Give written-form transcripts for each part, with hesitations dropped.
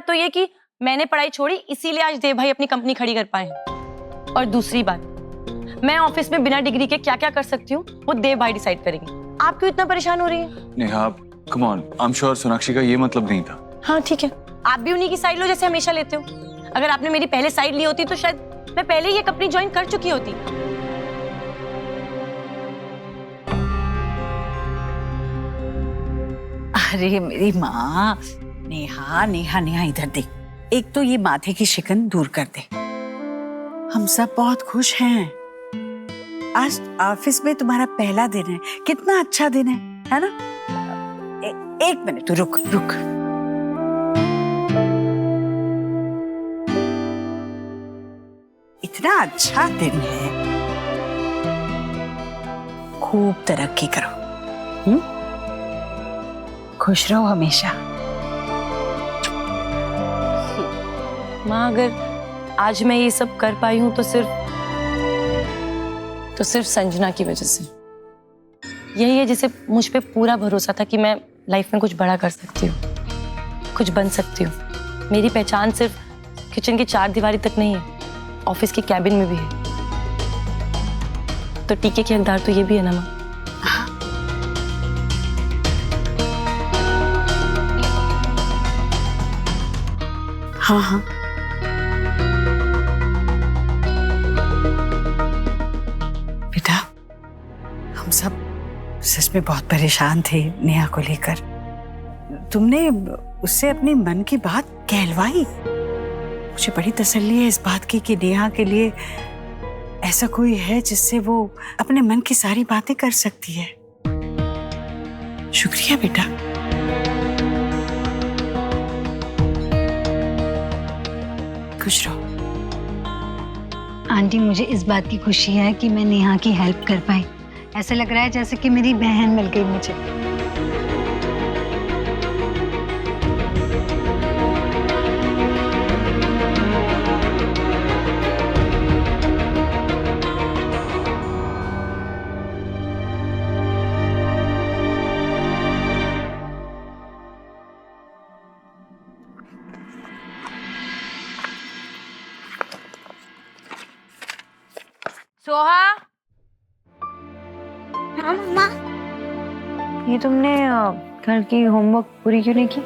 बात तो ये कि मैंने पढ़ाई छोड़ी, इसीलिए आज देव भाई अपनी कंपनी खड़ी कर पाए। और दूसरी बात, मैं ऑफिस में बिना डिग्री के क्या क्या कर सकती हूँ वो देव भाई डिसाइड करेंगे। आप क्यों इतना परेशान हो रही है? Neha, come on, I am sure Sonakshi का ये मतलब नहीं था। हाँ ठीक है, आप भी उन्हीं की साइड लो जैसे हमेशा लेते हो। अगर आपने मेरी पहले साइड ली होती तो शायद मैं पहले ही ये कंपनी ज्वाइन कर चुकी होती। अरे मेरी माँ, नेहा नेहा नेहा इधर देख। एक तो ये माथे की शिकन दूर कर दे। हम सब बहुत खुश हैं। आज ऑफिस में तुम्हारा पहला दिन है, कितना अच्छा दिन है ना? एक मिनट तो रुक रुक। इतना अच्छा दिन है, खूब तरक्की करो। खुश रहो हमेशा। माँ, अगर आज मैं ये सब कर पाई हूँ तो सिर्फ संजना की वजह से। यही है जिसे मुझ पे पूरा भरोसा था कि मैं लाइफ में कुछ बड़ा कर सकती हूँ, कुछ बन सकती हूँ। मेरी पहचान सिर्फ किचन की 4 दीवारी तक नहीं है, ऑफिस के कैबिन में भी है। तो टीके के हकदार तो ये भी है ना माँ? हाँ हाँ, बेटा हम सब सच में बहुत परेशान थे नेहा को लेकर। तुमने उससे अपने मन की बात कहलवाई। मुझे बड़ी तसल्ली है इस बात की कि नेहा के लिए ऐसा कोई है जिससे वो अपने मन की सारी बातें कर सकती है। शुक्रिया बेटा। खुश रहो। आंटी, मुझे इस बात की खुशी है कि मैं नेहा की हेल्प कर पाई। ऐसा लग रहा है जैसे कि मेरी बहन मिल गई मुझे। सोहा, हाँ मम्मा। ये तुमने कल की होमवर्क पूरी क्यों नहीं की?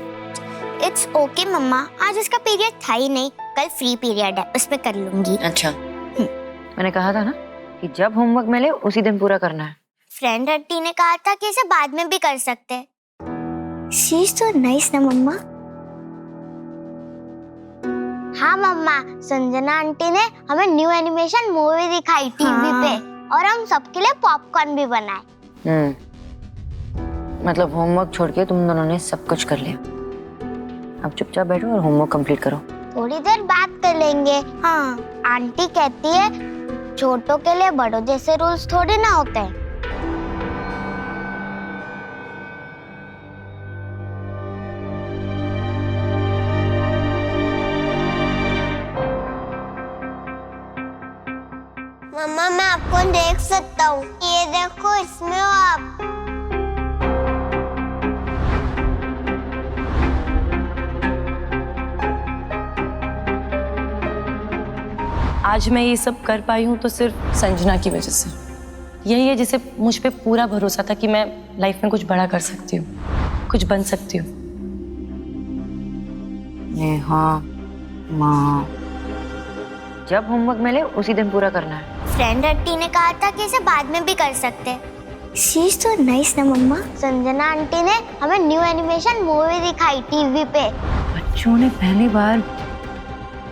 इट्स ओके मम्मा, आज उसका पीरियड था ही नहीं, कल फ्री पीरियड है, उस पे कर लूंगी। अच्छा, मैंने कहा था ना कि जब होमवर्क मिले उसी दिन पूरा करना है। फ्रेंड आंटी ने कहा था कि इसे बाद में भी कर सकते। शी इज सो नाइस ना मम्मा। हाँ मम्मा, संजना आंटी ने हमें न्यू एनिमेशन मूवी दिखाई टीवी पे, और हम सबके लिए पॉपकॉर्न भी बनाए। मतलब होमवर्क छोड़ के तुम दोनों ने सब कुछ कर लिया। अब चुपचाप बैठो और होमवर्क कंप्लीट करो। थोड़ी देर बात कर लेंगे। हाँ, आंटी कहती है छोटों के लिए बड़ों जैसे रूल्स थोड़ी ना होते हैं। मम्मा, मैं आपको देख सकता हूँ, ये देखो, इसमें हो आप। आज मैं ये सब कर पाई हूँ तो सिर्फ संजना की वजह से। यही है जिसे मुझ पे पूरा भरोसा था कि मैं लाइफ में कुछ बड़ा कर सकती हूँ, कुछ बन सकती हूँ। नेहा माँ, जब होमवर्क मिले उसी दिन पूरा करना है। फ्रेंड आंटी ने कहा था कि इसे बाद में भी कर सकते। शी इज सो नाइस ना मम्मा। संजना आंटी ने हमें न्यू एनिमेशन मूवी दिखाई टीवी पे। बच्चों ने पहली बार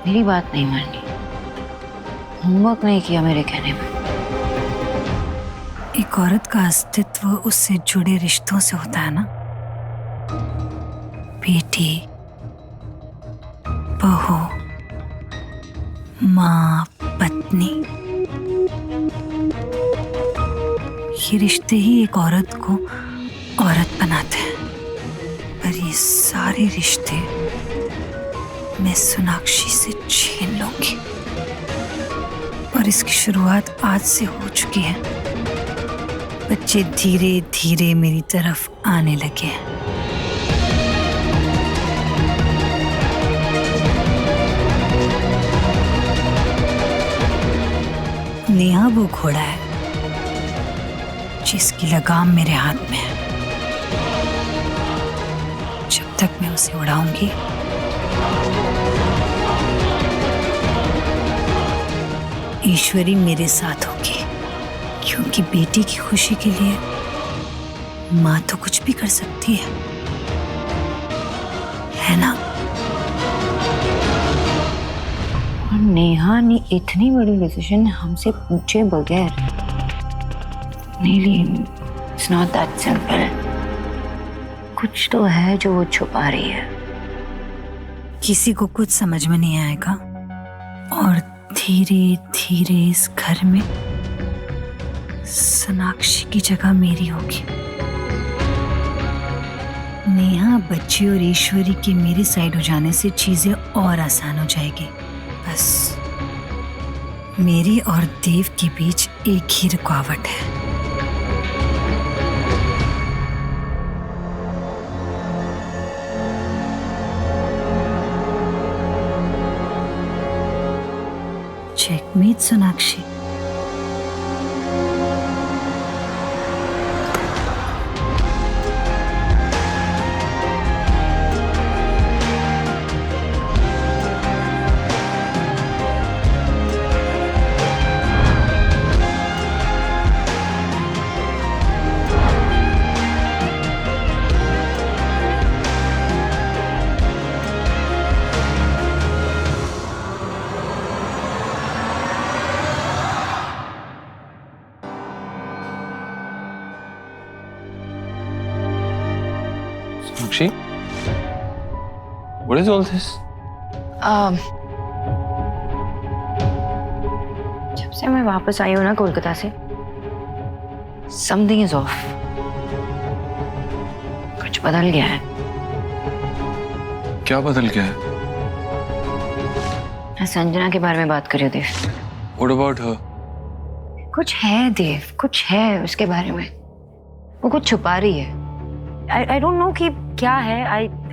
मेरी बात नहीं मानी, होमवर्क नहीं किया मेरे कहने पे। एक औरत का अस्तित्व उससे जुड़े रिश्तों से होता है ना। बेटी, बहू, माँ, पत्नी, ये रिश्ते ही एक औरत को औरत बनाते हैं। पर ये सारे रिश्ते मैं सोनाक्षी से छीन लूंगी, और इसकी शुरुआत आज से हो चुकी है। बच्चे धीरे धीरे मेरी तरफ आने लगे हैं। नेहा वो घोड़ा है जिसकी लगाम मेरे हाथ में है। जब तक मैं उसे उड़ाऊंगी ईश्वरी मेरे साथ होगी, क्योंकि बेटी की खुशी के लिए माँ तो कुछ भी कर सकती है ना? और नेहा ने इतनी बड़ी डिसीजन हमसे पूछे बगैर नहीं ली। It's not that simple. कुछ तो है जो वो छुपा रही है। किसी को कुछ समझ में नहीं आएगा और धीरे धीरे इस घर में सोनाक्षी की जगह मेरी होगी। नेहा, बच्ची और ईश्वरी के मेरे साइड हो जाने से चीजें और आसान हो जाएगी। बस मेरी और देव के बीच एक ही रुकावट है। Checkmate Sonakshi. Sonakshi, what is all this? जब से मैं वापस आई हूँ ना कोलकाता से, समथिंग इज ऑफ। कुछ बदल गया है। क्या बदल गया है? मैं संजना के बारे में बात कर रही हूँ देव। What about her? कुछ है देव, कुछ है उसके बारे में। वो कुछ छुपा रही है। I don't know कि क्या है।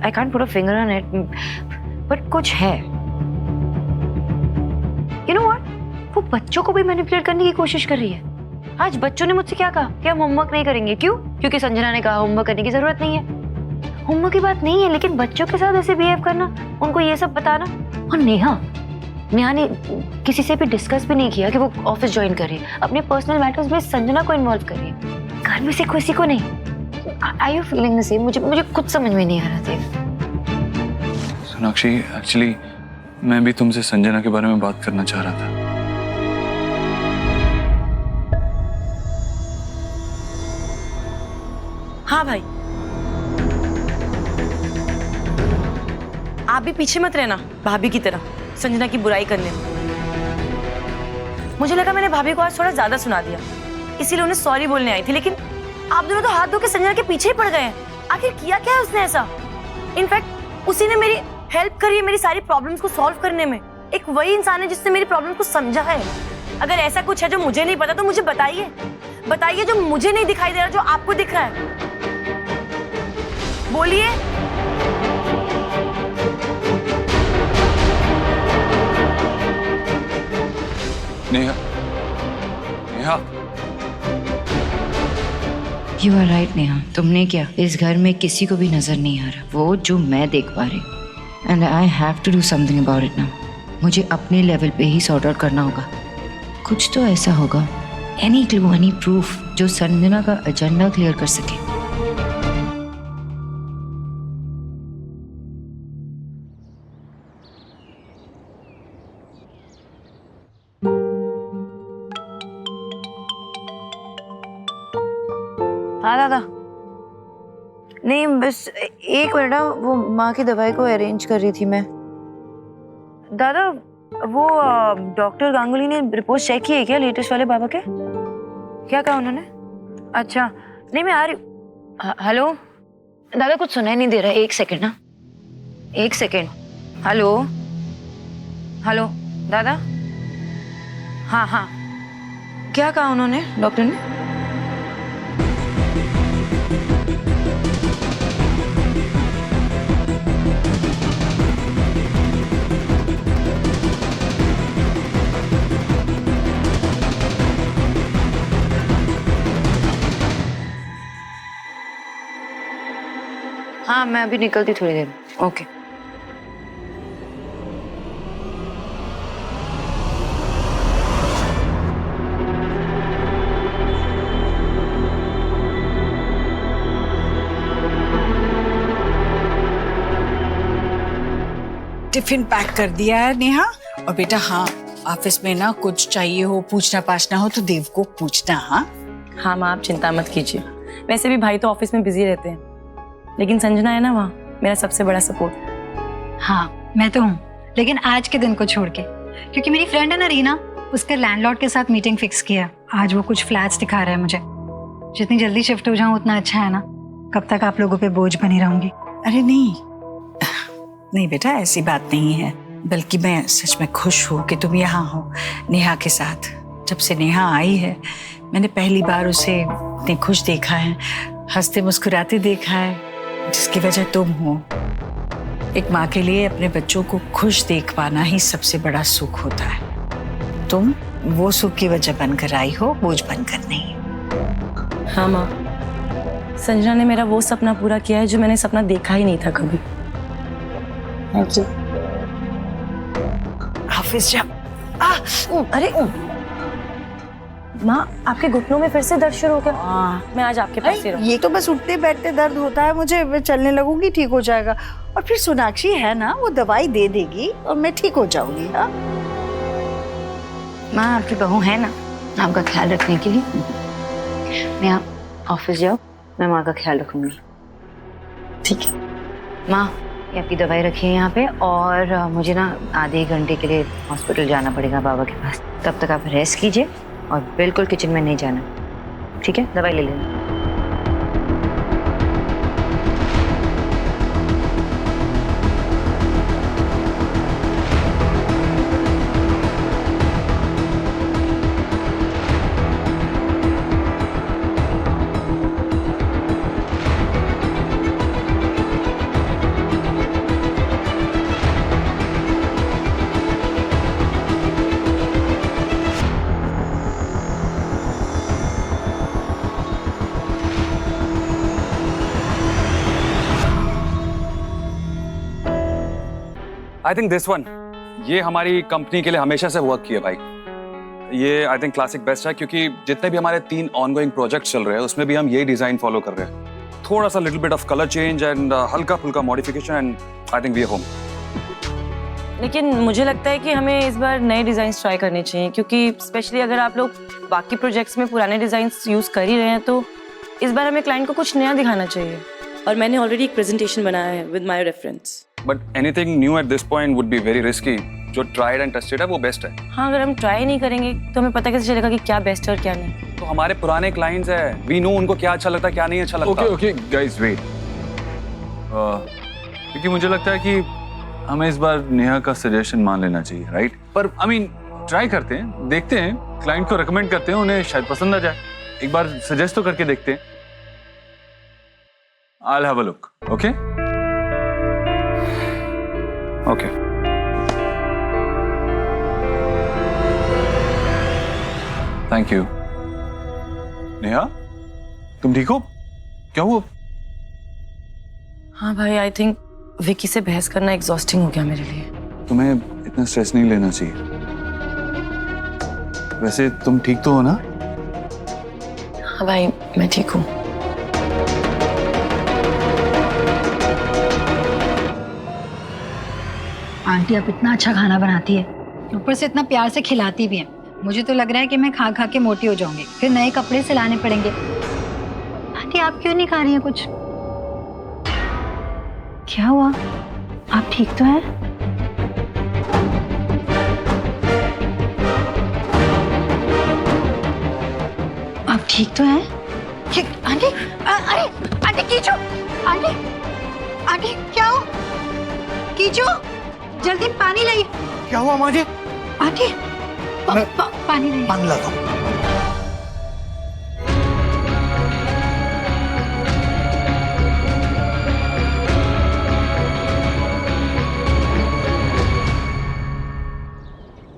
I can't put a finger on it, but कुछ है। You know what? वो बच्चों को भी मैनिपुलेट करने की कोशिश कर रही है। आज बच्चों ने मुझसे क्या कहा कि हम होमवर्क नहीं करेंगे। क्यों? क्योंकि संजना ने कहा होमवर्क करने की जरूरत नहीं है। होमवर्क की बात नहीं है, लेकिन बच्चों के साथ ऐसे बिहेव करना, उनको ये सब बताना। और नेहा ने किसी से भी डिस्कस भी नहीं किया कि वो ऑफिस ज्वाइन कर रही है। अपने पर्सनल मैटर्स में संजना को इन्वॉल्व कर रही है, घर में से किसी को नहीं। Are you feeling the same? मुझे कुछ समझ में नहीं आ रहा था। सोनाक्षी, एक्चुअली मैं भी तुमसे संजना के बारे में बात करना चाह रहा था। हाँ भाई, आप भी पीछे मत रहना भाभी की तरह संजना की बुराई करने में। मुझे लगा मैंने भाभी को आज थोड़ा ज्यादा सुना दिया, इसीलिए उन्हें सॉरी बोलने आई थी, लेकिन आप दोनों तो हाथ धो के संजना के पीछे ही पड़ गए हैं। आखिर किया क्या है उसने ऐसा? इनफैक्ट उसी ने मेरी हेल्प करी है मेरी सारी प्रॉब्लम्स को सॉल्व करने में। एक वही इंसान है जिसने मेरी प्रॉब्लम को समझा है। अगर ऐसा कुछ है जो मुझे नहीं पता तो मुझे बताइए जो मुझे नहीं दिखाई दे रहा, जो आपको दिख रहा है। बोलिए। Neha, You are right Neha, तुमने क्या, इस घर में किसी को भी नजर नहीं आ रहा वो जो मैं देख पा रही। And I have to do something about it now. मुझे अपने लेवल पे ही सॉर्ट आउट करना होगा। कुछ तो ऐसा होगा, एनी क्लू, एनी प्रूफ जो संजना का एजेंडा क्लियर कर सके। हाँ दादा, नहीं बस एक मिनट, वो माँ की दवाई को अरेंज कर रही थी मैं। दादा वो डॉक्टर गांगुली ने रिपोर्ट चेक की है क्या लेटेस्ट वाले बाबा के? क्या कहा उन्होंने? अच्छा नहीं मैं आ रही। हेलो दादा, कुछ सुनाई नहीं दे रहा है। एक सेकंड ना, एक सेकंड। हेलो हेलो दादा। हाँ हाँ, क्या कहा उन्होंने डॉक्टर ने? हाँ मैं अभी निकलती थोड़ी देर में। ओके। टिफिन पैक कर दिया है नेहा। और बेटा हाँ, ऑफिस में ना कुछ चाहिए हो, पूछना पाछना हो तो देव को पूछना। हाँ हाँ माँ, आप चिंता मत कीजिए। वैसे भी भाई तो ऑफिस में बिजी रहते हैं, लेकिन संजना है ना वहाँ, मेरा सबसे बड़ा सपोर्ट। हाँ मैं तो हूँ, लेकिन आज के दिन को छोड़ के, क्योंकि मेरी फ्रेंड है ना रीना, उसके लैंडलॉर्ड के साथ मीटिंग फिक्स किया। आज वो कुछ फ्लैट्स दिखा रहा है मुझे। जितनी जल्दी शिफ्ट हो जाऊँ उतना अच्छा है ना। कब तक आप लोगों पे बोझ बनी रहूंगी? अरे नहीं नहीं बेटा, ऐसी बात नहीं है, बल्कि मैं सच में खुश हूँ कि तुम यहाँ हो नेहा के साथ। जब से नेहा आई है मैंने पहली बार उसे इतनी खुश देखा है, हंसते मुस्कुराते देखा है, जिसकी वजह तुम हो। एक माँ के लिए अपने बच्चों को खुश देख पाना ही सबसे बड़ा सुख होता है। तुम वो सुख की वजह बनकर आई हो, बोझ बनकर नहीं। हाँ माँ, संजना ने मेरा वो सपना पूरा किया है जो मैंने सपना देखा ही नहीं था कभी। Thank you. ऑफिस जा। अरे माँ, आपके घुटनों में फिर से दर्द शुरू हो गया। मैं आज आपके पास ही रहूँ। ये तो बस उठते बैठते दर्द होता है मुझे, मैं चलने लगूंगी ठीक हो जाएगा। और फिर सोनाक्षी है ना, वो दवाई दे देगी और मैं ठीक हो जाऊंगी। हाँ माँ आपकी बहू है ना आपका ख्याल रखने के लिए। मैं आप ऑफिस जाओ, मैं माँ का ख्याल रखूंगी। ठीक है माँ, ये आपकी दवाई रखी है यहाँ पे, और मुझे ना आधे घंटे के लिए हॉस्पिटल जाना पड़ेगा बाबा के पास। तब तक आप रेस्ट कीजिए और बिल्कुल किचन में नहीं जाना, ठीक है? दवाई ले लेना। आई थिंक दिस वन, ये हमारी कंपनी के लिए हमेशा से वर्क किया भाई। ये आई थिंक क्लासिक बेस्ट है, क्योंकि जितने भी हमारे 3 ऑनगोइंग प्रोजेक्ट चल रहे हैं उसमें भी हम ये डिजाइन फॉलो कर रहे हैं। थोड़ा सा little bit of colour change and हल्का फुल्का modification and I think we are home. लेकिन मुझे लगता है कि हमें इस बार नए डिजाइन ट्राई करने चाहिए, क्योंकि स्पेशली अगर आप लोग बाकी प्रोजेक्ट्स में पुराने डिजाइन यूज कर ही रहे हैं तो इस बार हमें क्लाइंट को कुछ नया दिखाना चाहिए। और मैंने ऑलरेडी एक प्रेजेंटेशन बनाया है with my reference. But anything new at this point would be very risky. जो ट्राइड एंड टेस्टेड है वो बेस्ट है। हाँ, अगर हम ट्राई नहीं करेंगे तो हमें पता कैसे चलेगा कि क्या बेस्ट है और क्या नहीं। तो हमारे पुराने क्लाइंट्स हैं, वी नो उनको क्या अच्छा लगता है क्या नहीं अच्छा लगता। ओके गाइस वेट, क्योंकि मुझे लगता है कि हमें इस बार नेहा का सजेशन मान लेना चाहिए, राइट? पर आई मीन ट्राई करते हैं, देखते हैं, क्लाइंट को रिकमेंड करते हैं, उन्हें शायद पसंद आ जाए। एक बार सजेस्ट तो करके देखते हैं। I'll have a look, okay? Okay thank you. Neha, तुम ठीक हो? क्या हुआ? हाँ भाई, आई थिंक विकी से बहस करना एग्जॉस्टिंग हो गया मेरे लिए। तुम्हें इतना स्ट्रेस नहीं लेना चाहिए। वैसे तुम ठीक तो हो ना? हाँ भाई, मैं ठीक हूँ। आंटी आप इतना अच्छा खाना बनाती है, ऊपर से इतना प्यार से खिलाती भी है। मुझे तो लग रहा है कि मैं खा खा के मोटी हो जाऊंगी, फिर नए कपड़े सिलाने पड़ेंगे। आंटी आप क्यों नहीं खा रही हैं कुछ? क्या हुआ? आप ठीक तो हैं? आप ठीक तो हैं? आंटी, अरे आंटी कीचू, आंटी आंटी क्या हो? कीचू, जल्दी पानी लाइए। क्या हुआ माजी? आंटी पानी लाइए। पानी लाता हूँ।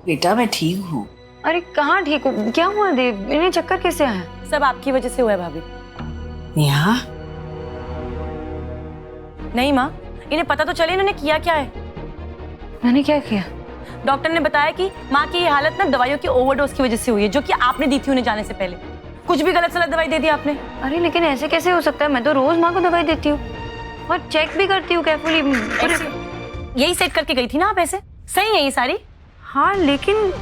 बेटा मैं ठीक हूँ। अरे कहाँ ठीक हो? क्या हुआ देव? इन्हें चक्कर कैसे आया? सब आपकी वजह से हुआ है भाभी। नेहा, नहीं माँ, इन्हें पता तो चले इन्होंने किया क्या है। मैंने क्या किया? डॉक्टर ने बताया कि माँ की ये हालत ना दवाइयों की ओवरडोज की वजह से हुई है, जो कि आपने दी थी उन्हें जाने से पहले। कुछ भी गलत सलत दवाई दे दी आपने। अरे लेकिन ऐसे कैसे हो सकता है? मैं तो रोज माँ को दवाई देती हूँ और चेक भी करती हूँ केयरफुली। यही सेट करके गई थी ना आप ऐसे? सही है ये सारी? हाँ लेकिन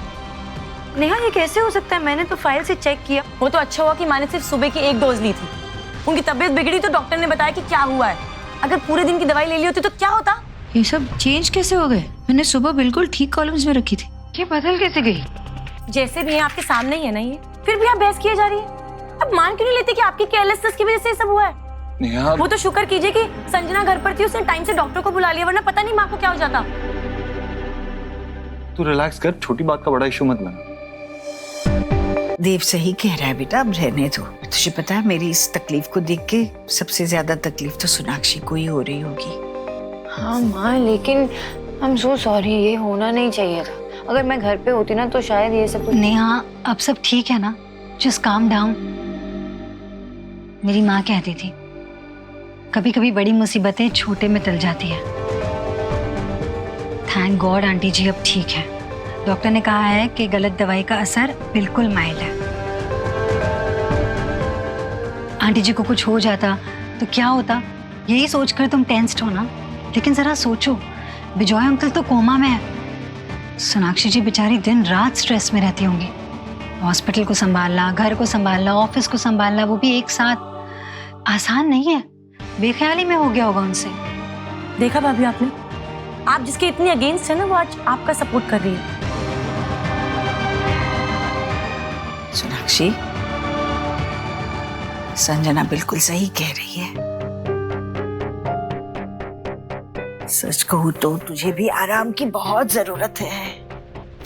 नेहा ये कैसे हो सकता है? मैंने तो फाइल से चेक किया। वो तो अच्छा हुआ कि माँ ने सिर्फ सुबह की 1 डोज ली थी। उनकी तबीयत बिगड़ी तो डॉक्टर ने बताया कि क्या हुआ है। अगर पूरे दिन की दवाई ले ली होती तो क्या होता? ये सब चेंज कैसे हो गए? मैंने सुबह बिल्कुल ठीक कॉलम्स में रखी थी। ये बदल कैसे गई? जैसे भी है आपके सामने ही है ना ये, फिर भी आप बहस किए जा रही है। अब मान क्यों नहीं लेते कि आपकी केयरलेसनेस की वजह से ये सब हुआ है? नेहा, वो तो शुक्र कीजिए कि संजना घर पर थी, उसने टाइम से डॉक्टर को बुला लिया, वरना पता नहीं माँ को क्या हो जाता। तू रिलैक्स कर, छोटी बात का बड़ा इशू मत बना। देव सही कह रहा है बेटा, अब रहने दो। तुझे पता है मेरी इस तकलीफ को देख के सबसे ज्यादा तकलीफ तो सोनाक्षी को ही हो रही होगी। हाँ माँ, लेकिन आई एम सो सॉरी, ये होना नहीं चाहिए था। अगर मैं घर पे होती ना तो शायद ये सब। नेहा अब सब ठीक है ना? Just calm down. मेरी माँ कहती थी कभी कभी बड़ी मुसीबतें छोटे में टल जाती है। थैंक गॉड आंटी जी अब ठीक है। डॉक्टर ने कहा है कि गलत दवाई का असर बिल्कुल माइल्ड है। आंटी जी को कुछ हो जाता तो क्या होता, यही सोचकर तुम टेंस्ड हो ना। लेकिन जरा सोचो, बिजॉय अंकल तो कोमा में है। सोनाक्षी जी बेचारी दिन रात स्ट्रेस में रहती होंगी। हॉस्पिटल को संभालना, घर को संभालना, ऑफिस को संभालना, वो भी एक साथ आसान नहीं है। बेख्याली में हो गया होगा उनसे। देखा भाभी आपने, आप जिसके इतनी अगेंस्ट है ना, वो आज आपका सपोर्ट कर रही है। सोनाक्षी, संजना बिल्कुल सही कह रही है। सच कहूँ तो तुझे भी आराम की बहुत जरूरत है।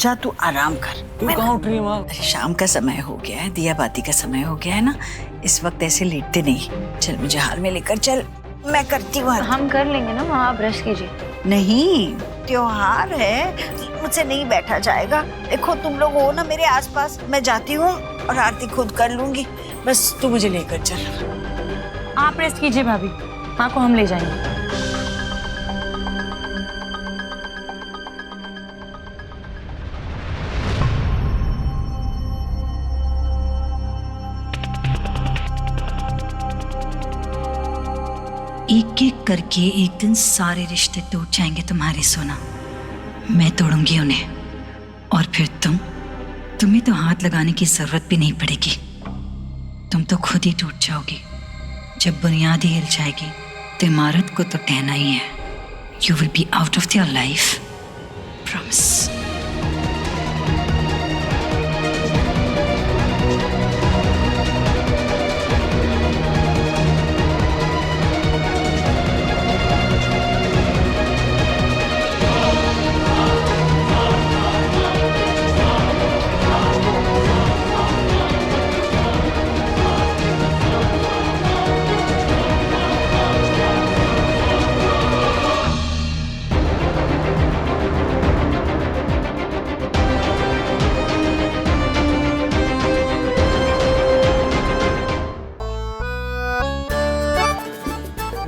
जा तू आराम कर। तू कहाँ उठ रही है माँ? अरे शाम का समय हो गया है, दिया बाती का समय हो गया है ना, इस वक्त ऐसे लेटते नहीं। चल मुझे हाल में लेकर चल, मैं करती हूँ। हम कर लेंगे ना माँ, आप ब्रश कीजिए। नहीं, त्योहार है, मुझसे नहीं बैठा जाएगा। देखो तुम लोग हो ना मेरे आसपास, मैं जाती हूँ और आरती खुद कर लूंगी। बस तू मुझे लेकर चल। आप रेस्ट कीजिए भाभी, माँ को हम ले जाएंगे। एक एक करके एक दिन सारे रिश्ते टूट जाएंगे तुम्हारे सोना। मैं तोड़ूंगी उन्हें और फिर तुम्हें तो हाथ लगाने की जरूरत भी नहीं पड़ेगी। तुम तो खुद ही टूट जाओगी। जब बुनियाद ही हिल जाएगी तो इमारत को तो टहना ही है। You will be out of your life, promise.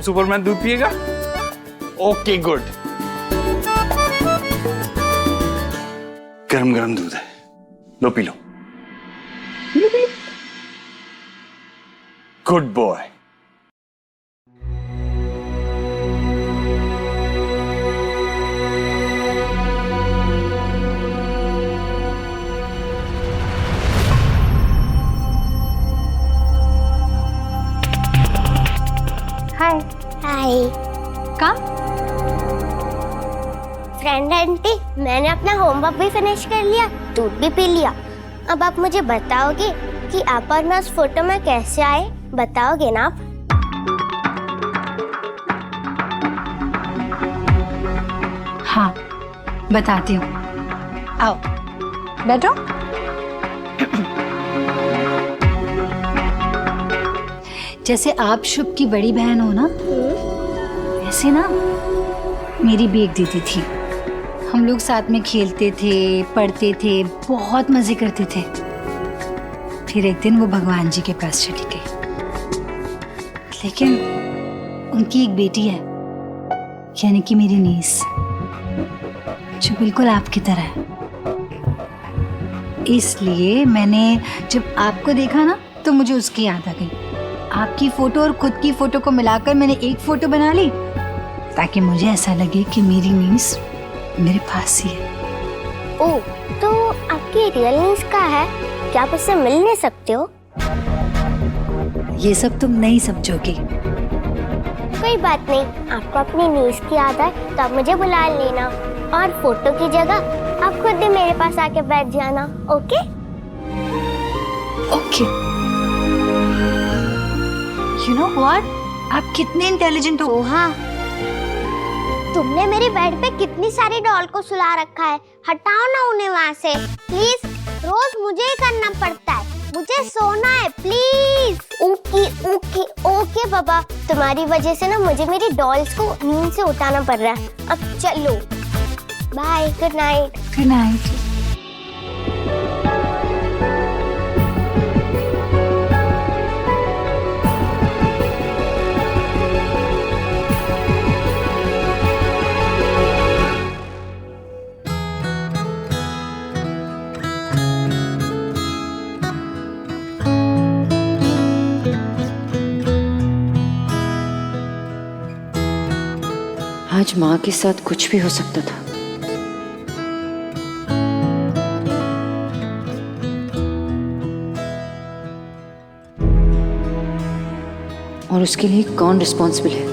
Superman दूध पिएगा? Okay good. गरम गरम दूध है, लो पी लो। Good boy. Hi. Hi. Come friend aunty, मैंने अपना होमवर्क भी फिनिश कर लिया, दूध भी पी लिया। अब आप मुझे बताओगे कि आप और मैं उस फोटो में कैसे आए? बताओगे ना आप? हाँ बताती हूँ, आओ बैठो। जैसे आप शुभ की बड़ी बहन हो ना, वैसे ना मेरी भी एक दीदी थी। हम लोग साथ में खेलते थे, पढ़ते थे, बहुत मजे करते थे। फिर एक दिन वो भगवान जी के पास चली गई। लेकिन उनकी एक बेटी है, यानी कि मेरी नीस, जो बिल्कुल आपकी तरह है। इसलिए मैंने जब आपको देखा ना तो मुझे उसकी याद आ गई। आपकी फोटो और खुद की फोटो को मिलाकर मैंने एक फोटो बना ली, ताकि मुझे ऐसा लगे कि मेरी नीस मेरे पास ही है। ओह, तो आपकी रियल नीस कहाँ है? क्या आप उससे मिल नहीं सकते हो? ये सब तुम नहीं समझोगी। कोई बात नहीं, आपको अपनी नीस की याद है तो आप मुझे बुला लेना, और फोटो की जगह आप खुद ही मेरे पास आके बैठ जाना। Okay? Okay. You know what, आप कितने इंटेलिजेंट हो। हाँ, तुमने मेरे बेड पे कितनी सारी डॉल को सुला रखा है, हटाओ ना उन्हें वहाँ से प्लीज। रोज मुझे ही करना पड़ता है, मुझे सोना है प्लीज। ओके ओके ओके बाबा, तुम्हारी वजह से ना मुझे मेरी डॉल्स को नींद से उठाना पड़ रहा है। अब चलो, bye, good night. Good night. आज माँ के साथ कुछ भी हो सकता था। और उसके लिए कौन रिस्पॉन्सिबल है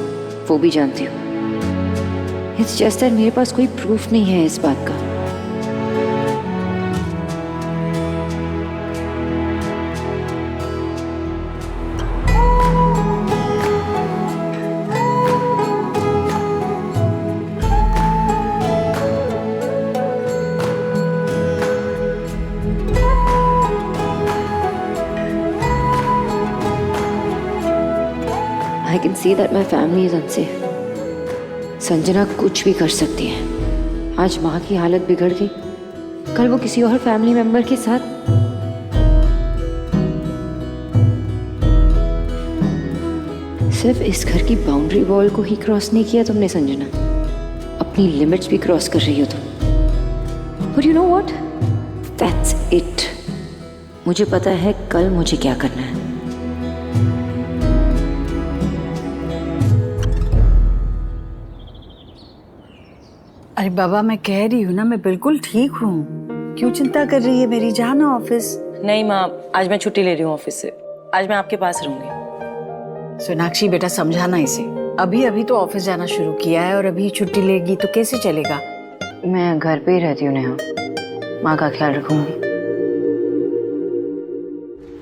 वो भी जानती हूँ। इट्स जस्ट दैट मेरे पास कोई प्रूफ नहीं है इस बात का। I can see that my family is unsafe. Sanjana कुछ भी कर सकती है। आज माँ की हालत बिगड़ गई, कल वो किसी और फैमिली मेंबर के साथ। सिर्फ इस घर की बाउंड्री वॉल को ही क्रॉस नहीं किया तुमने संजना, अपनी लिमिट्स भी क्रॉस कर रही हो तुम। But you know what? That's it. मुझे पता है कल मुझे क्या करना है। अरे बाबा, मैं कह रही हूँ ना, मैं बिल्कुल ठीक हूँ। क्यों चिंता कर रही है मेरी? जाना ऑफिस। नहीं माँ, आज मैं छुट्टी ले रही हूँ ऑफिस से। आज मैं आपके पास रहूंगी। सोनाक्षी बेटा, समझाना इसे। अभी अभी तो ऑफिस जाना शुरू किया है और अभी छुट्टी लेगी तो कैसे चलेगा? मैं घर पे ही रहती हूँ नेहा, माँ का ख्याल रखूंगी।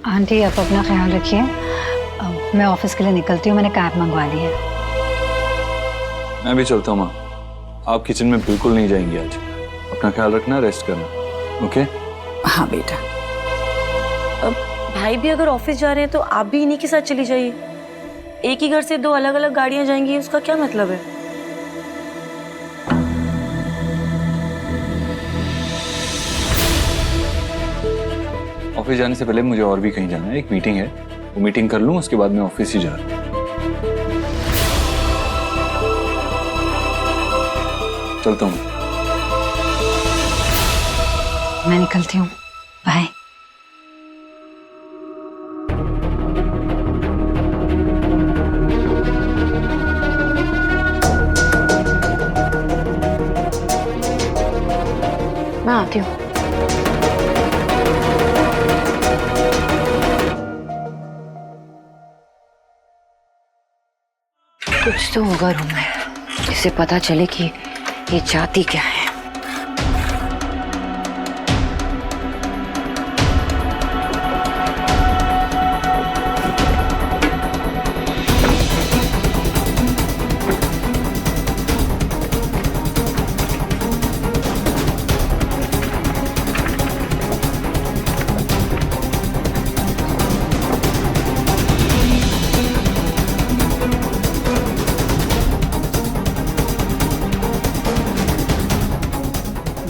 आंटी, आप अपना ख्याल रखिए। मैं ऑफिस के लिए निकलती हूँ, मैंने कैब मंगवा ली है। मैं भी चलता हूँ माँ, आप किचन में बिल्कुल नहीं जाएंगे आज। अपना ख्याल रखना, रेस्ट करना। ओके? हाँ बेटा। अब भाई भी अगर ऑफिस जा रहे हैं तो आप भी इन्हीं के साथ चली जाइए। एक ही घर से दो अलग अलग गाड़ियां जाएंगी, उसका क्या मतलब है? ऑफिस जाने से पहले मुझे और भी कहीं जाना है, एक मीटिंग है, वो मीटिंग कर लूँ, उसके बाद मैं ऑफिस ही जा रहा हूँ। चलता हूँ। मैं निकलती हूँ, बाय। मैं आती हूँ। कुछ तो होगा रूम में, जिसे पता चले कि ये चाहती क्या है।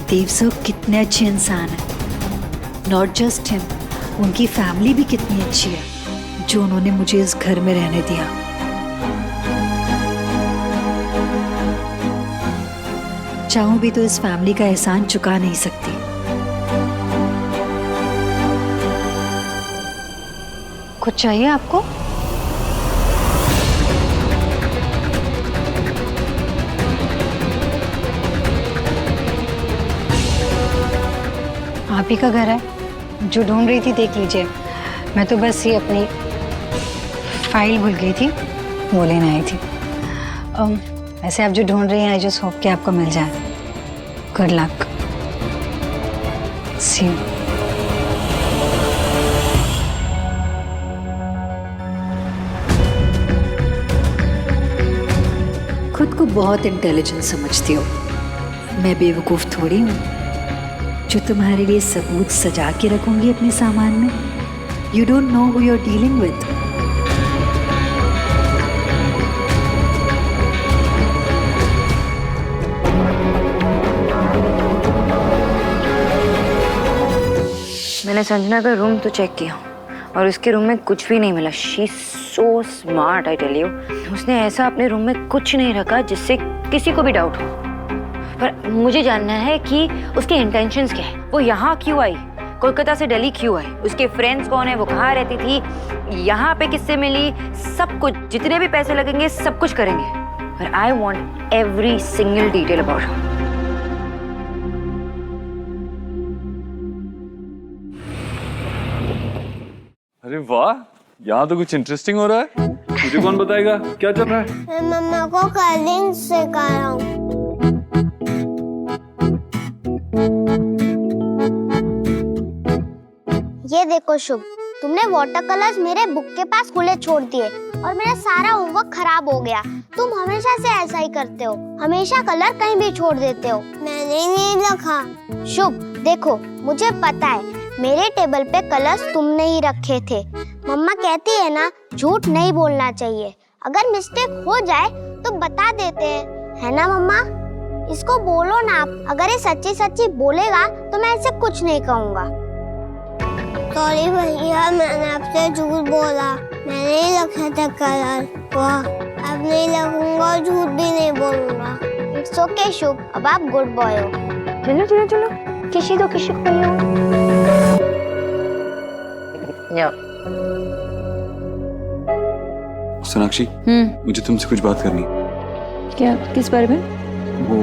देव सर कितने अच्छे इंसान हैं। नॉट जस्ट हिम, उनकी फैमिली भी कितनी अच्छी है जो उन्होंने मुझे इस घर में रहने दिया। चाहूं भी तो इस फैमिली का एहसान चुका नहीं सकती। कुछ चाहिए आपको? आप ही का घर है? जो ढूंढ रही थी देख लीजिए। मैं तो बस ये अपनी फाइल भूल गई थी, वो लेने आई थी। वैसे आप जो ढूंढ रही हैं, आई जस्ट होप कि आपको मिल जाए। Good luck. See you. खुद को बहुत इंटेलिजेंट समझती हो, मैं बेवकूफ थोड़ी हूँ जो तुम्हारे लिए सबूत सजा के रखूंगी अपने सामान में। You don't know who you are dealing with. मैंने संजना का रूम तो चेक किया और उसके रूम में कुछ भी नहीं मिला। She so smart, I tell you. उसने ऐसा अपने रूम में कुछ नहीं रखा जिससे किसी को भी डाउट हो। पर मुझे जानना है कि उसके इंटेंशंस क्या है। वो यहाँ क्यों आई, कोलकाता से दिल्ली क्यों आई, उसके फ्रेंड्स कौन है, वो कहाँ रहती थी, यहाँ पे किससे मिली, सब कुछ, जितने भी पैसे लगेंगे सब कुछ करेंगे। पर I want every single detail about her. अरे वाह, यहाँ तो कुछ इंटरेस्टिंग हो रहा है। मुझे कौन बताएगा क्या चल रहा है? मैं मम्मा को कलिंग सिखा रहा हूँ। ये देखो शुभ, तुमने वाटर कलर्स मेरे बुक के पास खुले छोड़ दिए और मेरा सारा होमवर्क खराब हो गया। तुम हमेशा से ऐसा ही करते हो, हमेशा कलर कहीं भी छोड़ देते हो। मैंने नहीं लिखा। शुभ देखो, मुझे पता है मेरे टेबल पे कलर्स तुमने ही रखे थे। मम्मा कहती है ना, झूठ नहीं बोलना चाहिए। अगर मिस्टेक हो जाए तो बता देते हैं, है ना मम्मा? इसको बोलो ना आप। अगर ये सच्ची सच्ची बोलेगा तो मैं इसे कुछ नहीं कहूँगा। सॉरी भैया, मैंने आपसे झूठ बोला। मैंने ही रखा था कलर। वाह, अब नहीं लगूंगा और झूठ भी नहीं बोलूंगा। इट्स ओके शुभ, अब आप गुड बॉय हो। चलो चलो चलो, किसी को भैया। सोनाक्षी, मुझे तुमसे कुछ बात करनी है। क्या? किस बारे में? वो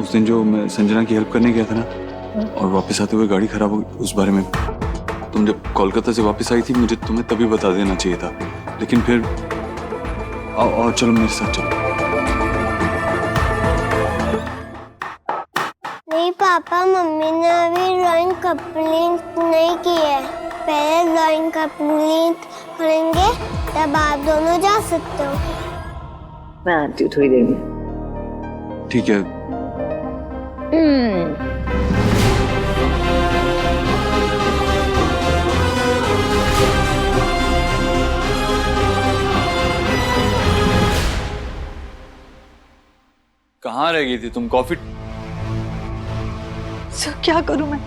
उस दिन जो मैं संजना की हेल्प करने गया था ना, और वापस आते हुए गाड़ी खराब हो गई, उस बारे में। तुम जब कोलकाता से वापस आई थी, मुझे तुम्हें तभी बता देना चाहिए था, लेकिन फिर आओ चलो मेरे साथ चलो। नहीं पापा, मम्मी ने अभी ड्राइंग कंप्लीट नहीं की है। पहले ड्राइंग कंप्लीट करेंगे तब आप दोनों जा सकते हो। मैं आती हूँ थोड़ी देर में। ठीक है। कहाँ रह गई थी तुम? कॉफी? सर क्या करूं मैं,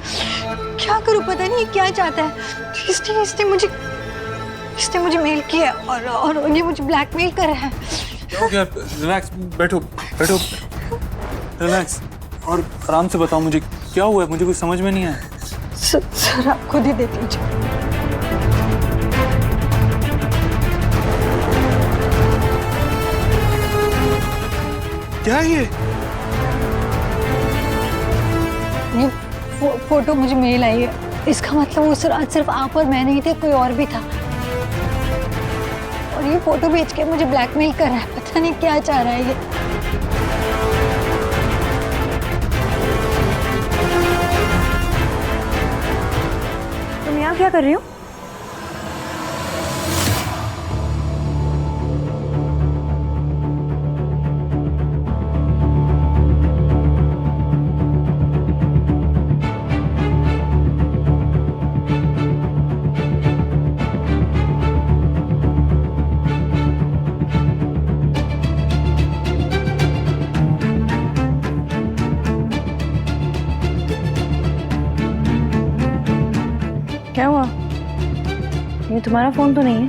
क्या करूं? पता नहीं क्या चाहता है। इसने मुझे मेल किया और ये मुझे ब्लैकमेल कर रहा है। रिलैक्स, बैठो बैठो, रिलैक्स और आराम से बताओ मुझे क्या हुआ है। मुझे कुछ समझ में नहीं आया। सर आप खुद ही देख लीजिए। क्या है ये? फोटो मुझे मेल आई है। इसका मतलब वो आज सिर्फ आप और मैं नहीं थे, कोई और भी था। और ये फोटो भेज के मुझे ब्लैकमेल कर रहा है। पता नहीं क्या चाह रहा है ये। तुम यहाँ क्या कर रही हो? क्या हुआ? ये तुम्हारा फोन तो नहीं है।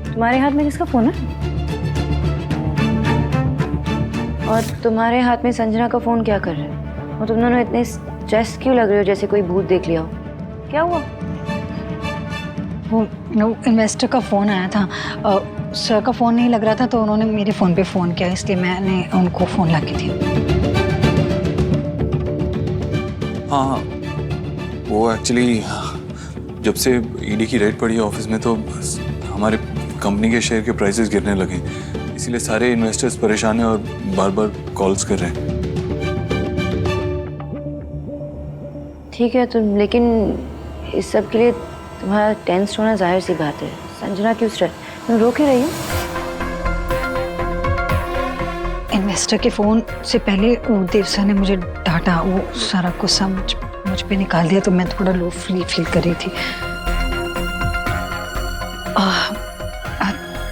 तुम्हारे हाथ में किसका फोन है? और तुम्हारे हाथ में संजना का फोन क्या कर रहे हो? और तुम दोनों इतने स्ट्रेस क्यों लग रहे हो, जैसे कोई भूत देख लिया हो? क्या हुआ? वो इन्वेस्टर का फ़ोन आया था। सर का फ़ोन नहीं लग रहा था तो उन्होंने मेरे फ़ोन पे फ़ोन किया, इसलिए मैंने उनको फ़ोन ला के दिया। हाँ हाँ, वो एक्चुअली जब से ईडी की रेड पड़ी ऑफिस में तो हमारे कंपनी के शेयर के प्राइसेस गिरने लगे, इसीलिए सारे इन्वेस्टर्स परेशान हैं और बार बार कॉल्स कर रहे हैं। ठीक है तुम, लेकिन इस सब के लिए तुम्हारा टेंस होना जाहिर सी बात है। संजना क्यों स्ट्रेस, तुम रो क्यों रही हो? इन्वेस्टर के फ़ोन से पहले देव सर ने मुझे डांटा, वो सारा गुस्सा मुझ पे निकाल दिया, तो मैं थोड़ा लो फील कर रही थी।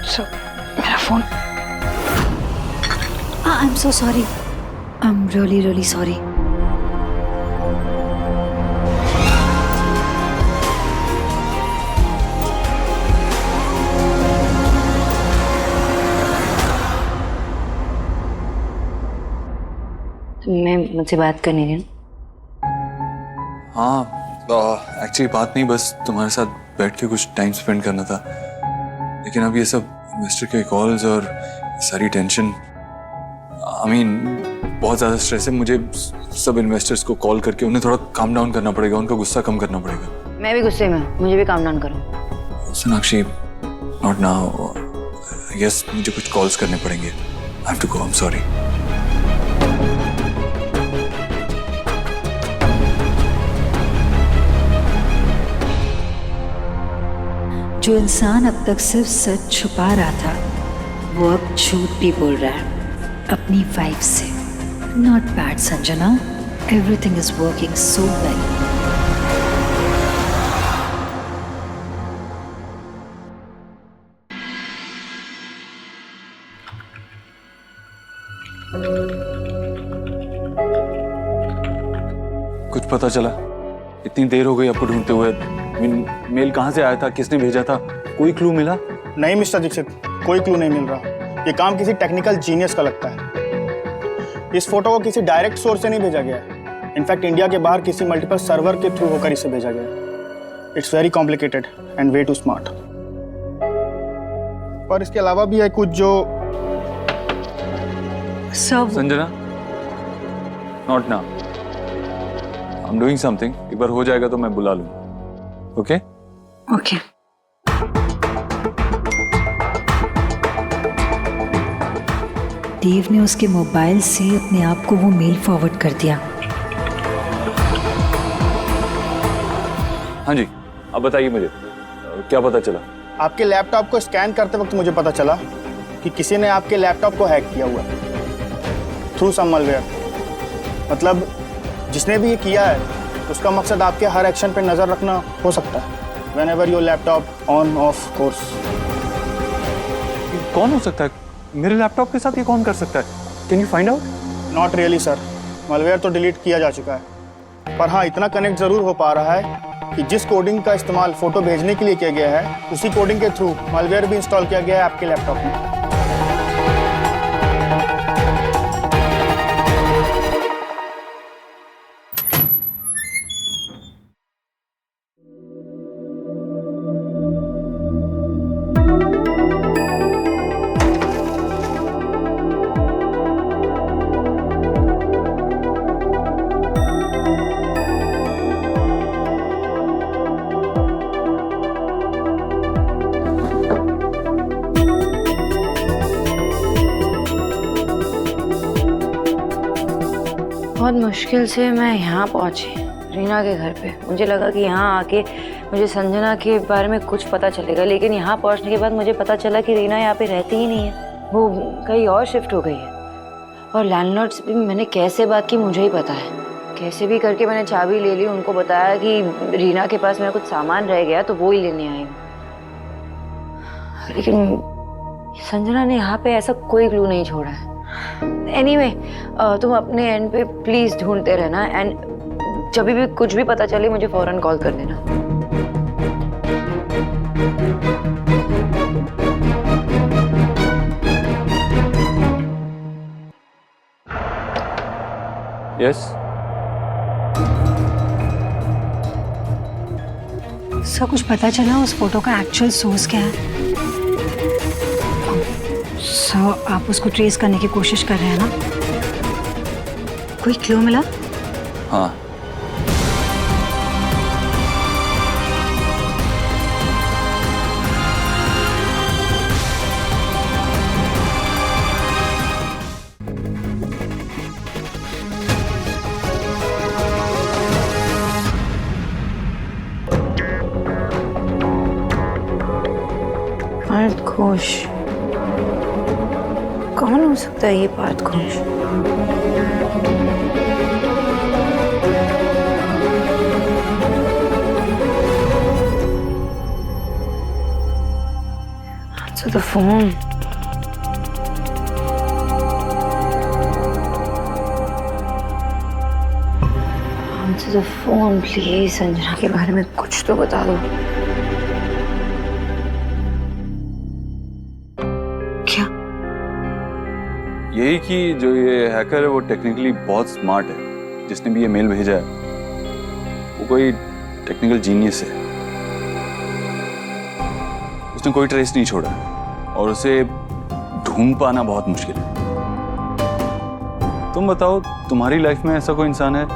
सो मेरा phone, I am so sorry, I am really sorry. मैं मुझसे बात करनी थी। हाँ एक्चुअली बात नहीं, बस तुम्हारे साथ बैठ के कुछ टाइम स्पेंड करना था। लेकिन अब ये सब इन्वेस्टर के कॉल्स और सारी टेंशन, बहुत ज़्यादा स्ट्रेस है मुझे। सब इन्वेस्टर्स को कॉल करके उन्हें थोड़ा काम डाउन करना पड़ेगा, उनका गुस्सा कम करना पड़ेगा। मैं भी गुस्से में हूँ, मुझे भी काम डाउन करो। Sonakshi, not now. यस, मुझे कुछ कॉल्स करने पड़ेंगे। I have to go, I am sorry. जो इंसान अब तक सिर्फ सच छुपा रहा था, वो अब झूठ भी बोल रहा है अपनी वाइफ से। Not bad Sanjana, everything is working so well. कुछ पता चला? इतनी देर हो गई आपको ढूंढते हुए। मेल कहाँ से आया था, किसने भेजा था, कोई क्लू मिला? नहीं मिस्टर दीक्षित, कोई क्लू नहीं मिल रहा। ये काम किसी टेक्निकल जीनियस का लगता है। इस फोटो को किसी डायरेक्ट सोर्स से नहीं भेजा गया है। इनफैक्ट इंडिया के बाहर किसी मल्टीपल सर्वर के थ्रू होकर इसे भेजा गया है। It's very complicated and way too smart. और इसके अलावा भी है कुछ जो सब Sanjana, not now. I am doing something. एक बार हो जाएगा तो मैं बुला लूंगा। Okay okay. देव ने उसके मोबाइल से अपने आप को वो मेल फॉरवर्ड कर दिया। हाँ जी, अब बताइए मुझे क्या पता चला? आपके लैपटॉप को स्कैन करते वक्त मुझे पता चला कि किसी ने आपके लैपटॉप को हैक किया हुआ है थ्रू सम malware। मतलब जिसने भी ये किया है उसका मकसद आपके हर एक्शन पे नजर रखना हो सकता है। Whenever your laptop on off course। कौन हो सकता है? मेरे लैपटॉप के साथ ये कौन कर सकता है? Can you find out? Not really sir, malware तो डिलीट किया जा चुका है। पर हाँ, इतना कनेक्ट जरूर हो पा रहा है कि जिस कोडिंग का इस्तेमाल फोटो भेजने के लिए किया गया है, उसी कोडिंग के थ्रू malware भी इंस्टॉल किया गया है आपके लैपटॉप में। बहुत मुश्किल से मैं यहाँ पहुँची, रीना के घर पे। मुझे लगा कि यहाँ आके मुझे संजना के बारे में कुछ पता चलेगा, लेकिन यहाँ पहुँचने के बाद मुझे पता चला कि रीना यहाँ पे रहती ही नहीं है, वो कहीं और शिफ्ट हो गई है। और लैंडलॉर्ड से भी मैंने कैसे बात की मुझे ही पता है। कैसे भी करके मैंने चाबी ले ली, उनको बताया कि रीना के पास मेरा कुछ सामान रह गया तो वो ही लेने आई हूँ। लेकिन संजना ने यहाँ पे ऐसा कोई क्लू नहीं छोड़ा है। एनीवे, तुम अपने एंड पे प्लीज ढूंढते रहना, एंड जब भी कुछ भी पता चले मुझे फौरन कॉल कर देना। यस सर कुछ पता चला उस फोटो का एक्चुअल सोर्स क्या है? सर आप उसको ट्रेस करने की कोशिश कर रहे हैं ना? कोई क्लू मिला? हाँ पार्थ घोष, कौन हो सकता है ये Partha Ghosh? Answer the phone. Answer the phone, please. Sanjana के बारे में कुछ तो बता दो। क्या? यही कि जो ये हैकर है वो टेक्निकली बहुत स्मार्ट है। जिसने भी ये मेल भेजा है वो कोई टेक्निकल जीनियस है। उसने कोई ट्रेस नहीं छोड़ा और उसे ढूंढ पाना बहुत मुश्किल है। तुम बताओ, तुम्हारी लाइफ में ऐसा कोई इंसान है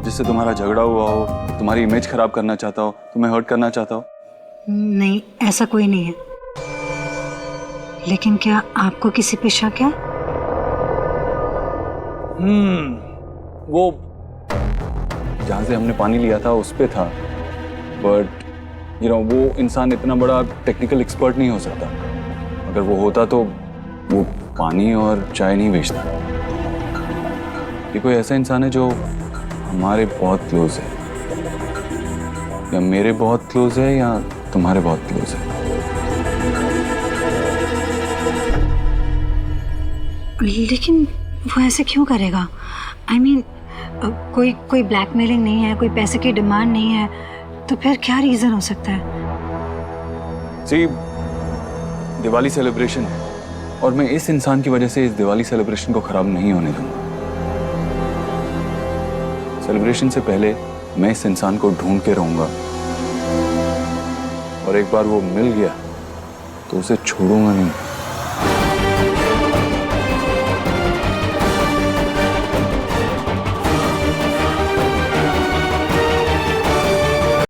जिससे तुम्हारा झगड़ा हुआ हो, तुम्हारी इमेज खराब करना चाहता हो, तुम्हें हर्ट करना चाहता हो? नहीं, ऐसा कोई नहीं है। लेकिन क्या आपको किसी पे शक है? वो जहां से हमने पानी लिया था उस पे था, बट वो इंसान इतना बड़ा टेक्निकल एक्सपर्ट नहीं हो सकता। अगर वो होता तो वो पानी और चाय नहीं बेचता। ये कोई ऐसा इंसान है जो हमारे बहुत क्लोज है, या मेरे बहुत क्लोज है, या तुम्हारे बहुत क्लोज है। लेकिन वो ऐसे क्यों करेगा? I mean, कोई ब्लैकमेलिंग नहीं है, कोई पैसे की डिमांड नहीं है, तो फिर क्या रीजन हो सकता है? सी, दिवाली सेलिब्रेशन है और मैं इस इंसान की वजह से इस दिवाली सेलिब्रेशन को खराब नहीं होने दूंगा। सेलिब्रेशन से पहले मैं इस इंसान को ढूंढ के रहूंगा और एक बार वो मिल गया तो उसे छोड़ूंगा नहीं।